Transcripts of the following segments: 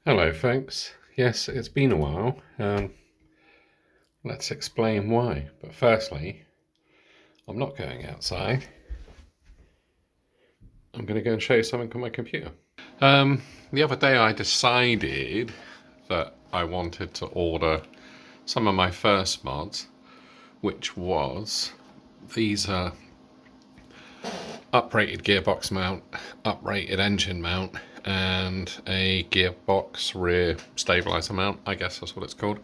Hello folks, yes it's been a while, let's explain why. But firstly, I'm not going outside, I'm going to go and show you something on my computer. The other day I decided that I wanted to order some of my first mods, which was these uprated gearbox mount, uprated engine mount, and a gearbox rear stabilizer mount, I guess that's what it's called.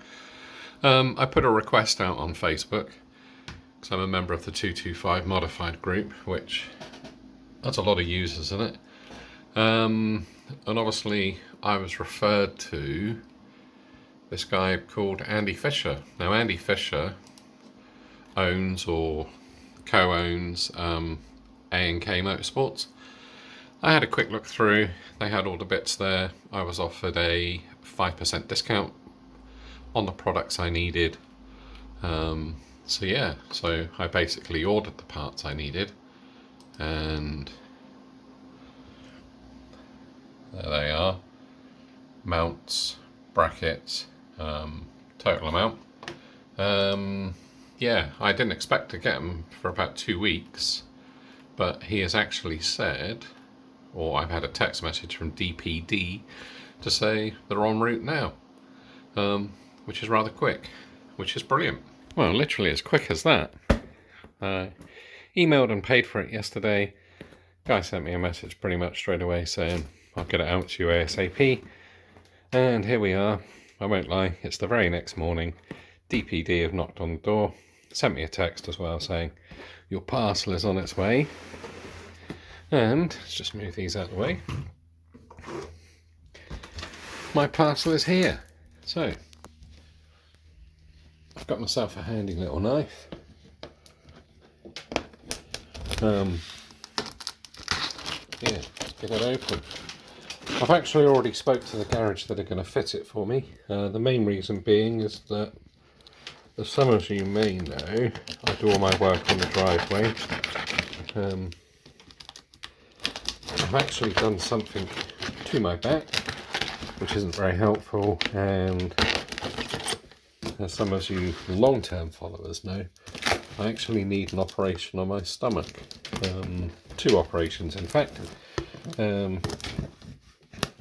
I put a request out on Facebook because I'm a member of the 225 modified group, which that's a lot of users in it. And obviously I was referred to this guy called Andy Fisher. Now Andy Fisher owns or co-owns A&K Motorsports. I had a quick look through, they had all the bits there. I was offered a 5% discount on the products I needed. So yeah, so I basically ordered the parts I needed, and there they are. Mounts, brackets, total amount. Yeah, I didn't expect to get them for about 2 weeks, but he has actually said, or I've had a text message from DPD to say they're en route now, which is rather quick, which is brilliant. Well, literally as quick as that. Emailed and paid for it yesterday. Guy sent me a message pretty much straight away saying I'll get it out to you ASAP, and here we are. I won't lie, it's the very next morning. DPD have knocked on the door, sent me a text as well saying your parcel is on its way. And let's just move these out of the way. My parcel is here. So I've got myself a handy little knife. Yeah, let's get it open. I've actually already spoke to the garage that are going to fit it for me. The main reason being is that, as some of you may know, I do all my work on the driveway. I've actually done something to my back which isn't very helpful, and as some of you long-term followers know, I actually need an operation on my stomach. 2 operations in fact.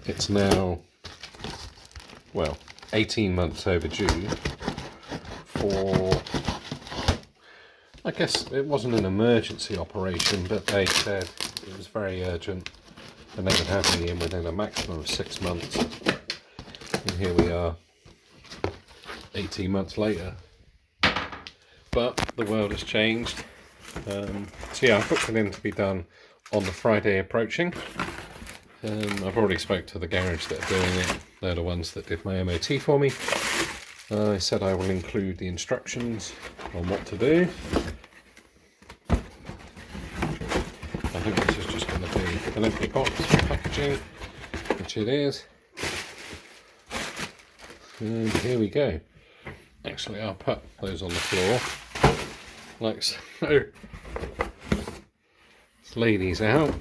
It's now, well, 18 months overdue for, I guess it wasn't an emergency operation, but they said it was very urgent and they would have me in within a maximum of 6 months. And here we are, 18 months later. But the world has changed. So yeah, I booked it in to be done on the Friday approaching. I've already spoke to the garage that are doing it. They're the ones that did my MOT for me. I said I will include the instructions on what to do. I think this is just going to be an empty box packaging, which it is. And here we go. Actually, I'll put those on the floor, like so. Let's lay these out.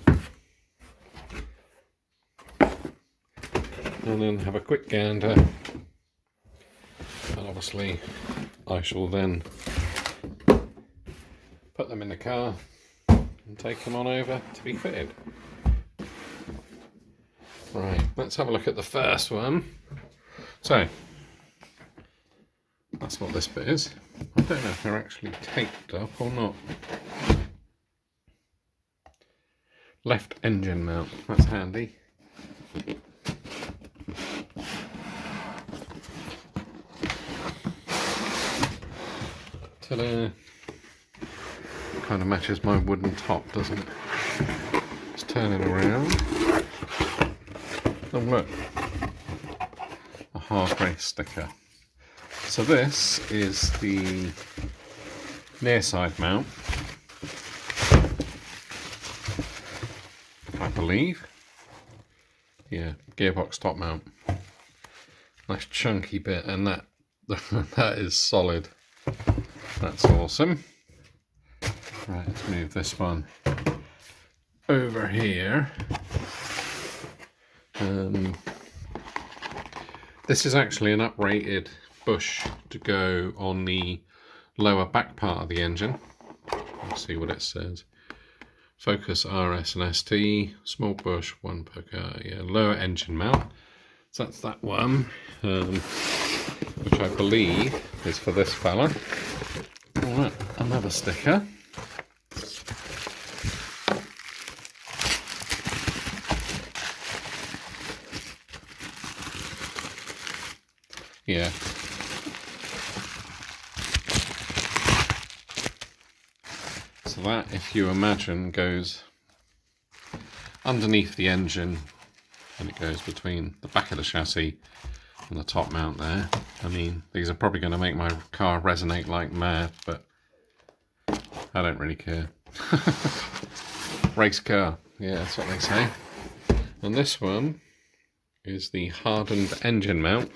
And then have a quick gander. And obviously, I shall then put them in the car and take them on over to be fitted. Right, let's have a look at the first one. So, that's what this bit is. I don't know if they're actually taped up or not. Left engine mount, that's handy. Ta-da! Kind of matches my wooden top, doesn't it? Let's turn it around. Oh look, a HardRace sticker. So this is the near side mount, I believe. Yeah, Gearbox top mount. Nice chunky bit, and that that is solid. That's awesome. Right, let's move this one over here. This is actually an uprated bush to go on the lower back part of the engine. Let's see what it says. Focus RS and ST, small bush, 1 per car. Yeah, lower engine mount. So that's that one, which I believe is for this fella. Oh, look, another sticker. Yeah. So that, if you imagine, goes underneath the engine, and it goes between the back of the chassis and the top mount there. I mean, these are probably going to make my car resonate like mad, but I don't really care. Race car, yeah, that's what they say. And this one is the hardened engine mount.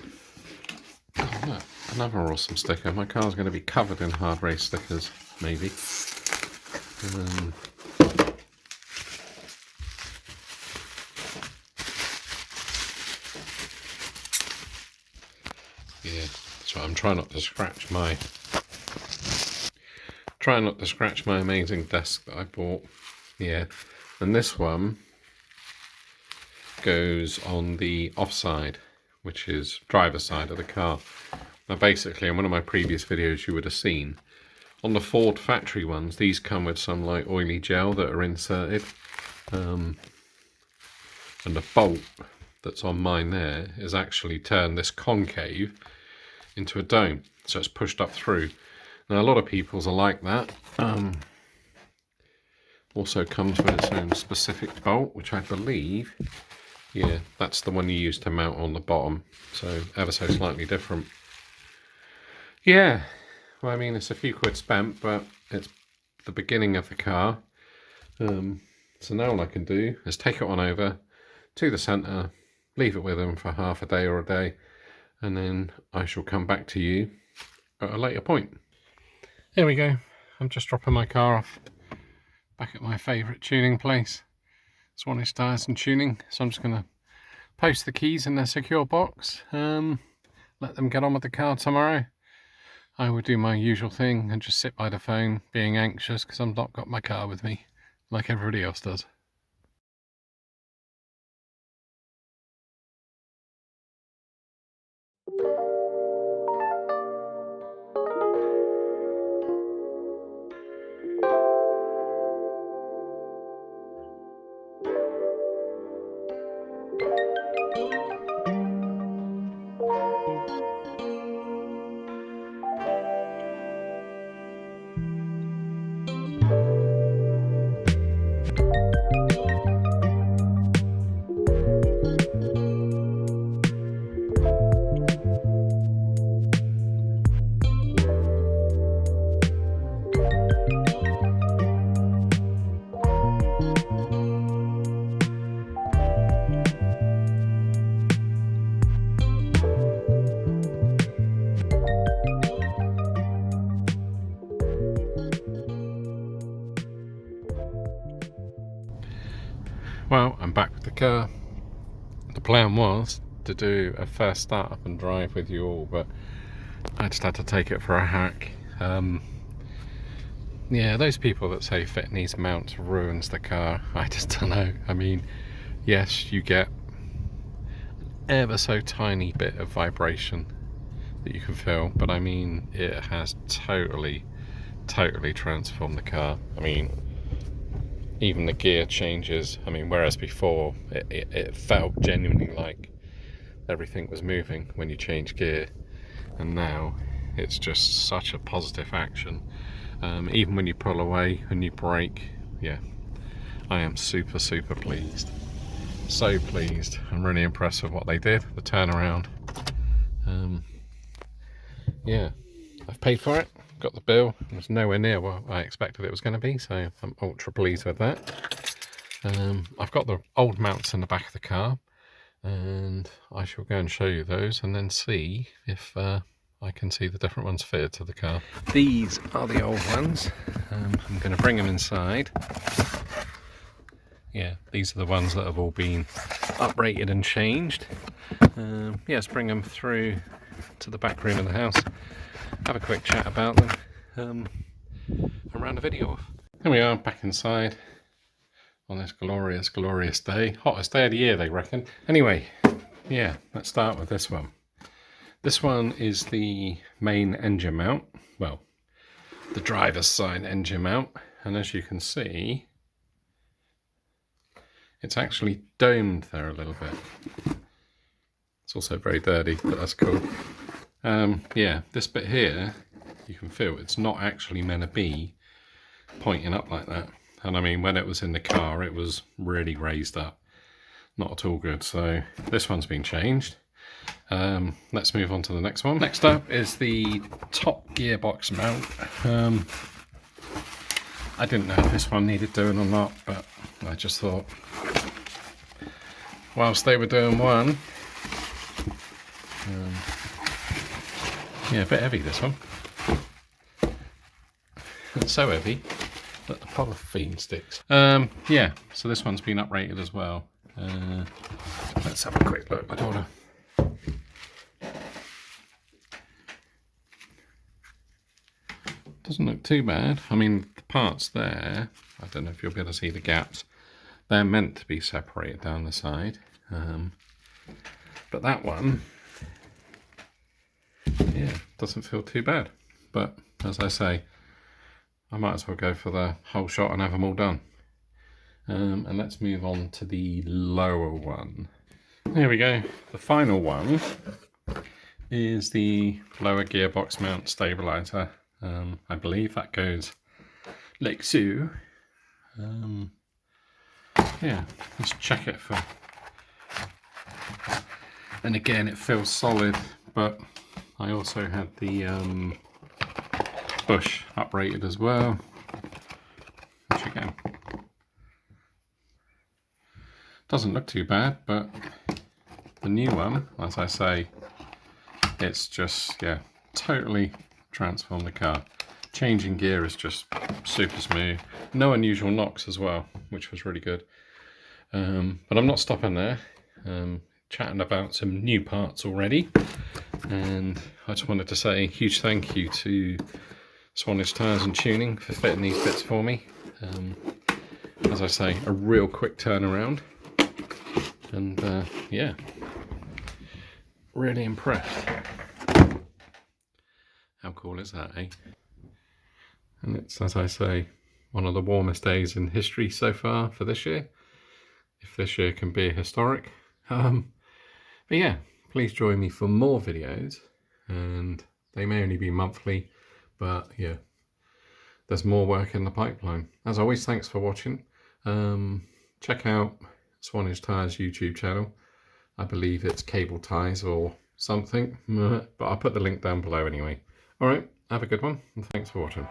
Oh look, another awesome sticker. My car's going to be covered in HardRace stickers, maybe. Yeah, so I'm trying not to scratch my amazing desk that I bought. Yeah, and this one goes on the offside, which is driver's side of the car. Now basically, in one of my previous videos you would have seen, on the Ford factory ones, these come with some like oily gel that are inserted. And the bolt that's on mine there is actually turned this concave into a dome. So it's pushed up through. Now a lot of people's are like that. Also comes with its own specific bolt, which I believe, yeah, that's the one you use to mount on the bottom. So ever so slightly different. Yeah, well, I mean, it's a few quid spent, but it's the beginning of the car. So now all I can do is take it on over to the centre, leave it with them for half a day or a day, and then I shall come back to you at a later point. Here we go. I'm just dropping my car off back at my favourite tuning place, Swanage Tyres Tuning. So I'm just going to post the keys in their secure box, let them get on with the car tomorrow. I will do my usual thing and just sit by the phone being anxious because I've not got my car with me like everybody else does. Well, I'm back with the car. The plan was to do a first start up and drive with you all, but I just had to take it for a hack. Yeah, those people that say fitting these mounts ruins the car, I just don't know. I mean, yes, you get an ever so tiny bit of vibration that you can feel, but I mean, it has totally transformed the car. I mean, even the gear changes. I mean, whereas before it felt genuinely like everything was moving when you change gear, and now it's just such a positive action. Even when you pull away and you brake, yeah, I am super pleased. So pleased. I'm really impressed with what they did, the turnaround. Yeah, I've paid for it, got the bill. It was nowhere near what I expected it was going to be, so I'm ultra pleased with that. I've got the old mounts in the back of the car, and I shall go and show you those and then see if I can see the different ones fitted to the car. These are the old ones. I'm going to bring them inside. Yeah, these are the ones that have all been uprated and changed. Yeah, let's bring them through to the back room of the house, have a quick chat about them, and round the video off. Here we are back inside on this glorious day. Hottest day of the year, they reckon. Anyway, yeah, let's start with this one. This one is the main engine mount, well, the driver's side engine mount, and as you can see, it's actually domed there a little bit. It's also very dirty, but that's cool. Yeah, this bit here, you can feel it's not actually meant to be pointing up like that. And I mean, when it was in the car, it was really raised up. Not at all good. So this one's been changed. Let's move on to the next one. Next up is the top gearbox mount. I didn't know if this one needed doing or not, but I just thought, whilst they were doing one, yeah, a bit heavy this one. It's so heavy that the polythene sticks. Yeah, so this one's been uprated as well. Let's have a quick look. I don't want to. Doesn't look too bad. I mean, the parts there, I don't know if you'll be able to see the gaps. They're meant to be separated down the side. But that one, yeah, doesn't feel too bad. But as I say, I might as well go for the whole shot and have them all done. And let's move on to the lower one. There we go. The final one is the lower gearbox mount stabilizer. I believe that goes like so. Yeah, let's check it for. And again, it feels solid, but I also had the bush uprated as well, which again doesn't look too bad, but the new one, as I say, it's just, yeah, totally transformed the car. Changing gear is just super smooth. No unusual knocks as well, which was really good. But I'm not stopping there. Chatting about some new parts already, and I just wanted to say a huge thank you to Swanage Tyres Tuning for fitting these bits for me. As I say, a real quick turnaround, and yeah, really impressed. How cool is that, eh? And it's, as I say, one of the warmest days in history so far for this year, if this year can be historic. But yeah, please join me for more videos, and they may only be monthly, but yeah, there's more work in the pipeline. As always, thanks for watching. Check out Swanage Tyres YouTube channel. I believe it's Cable Ties or something, but I'll put the link down below anyway. Alright, have a good one, and thanks for watching.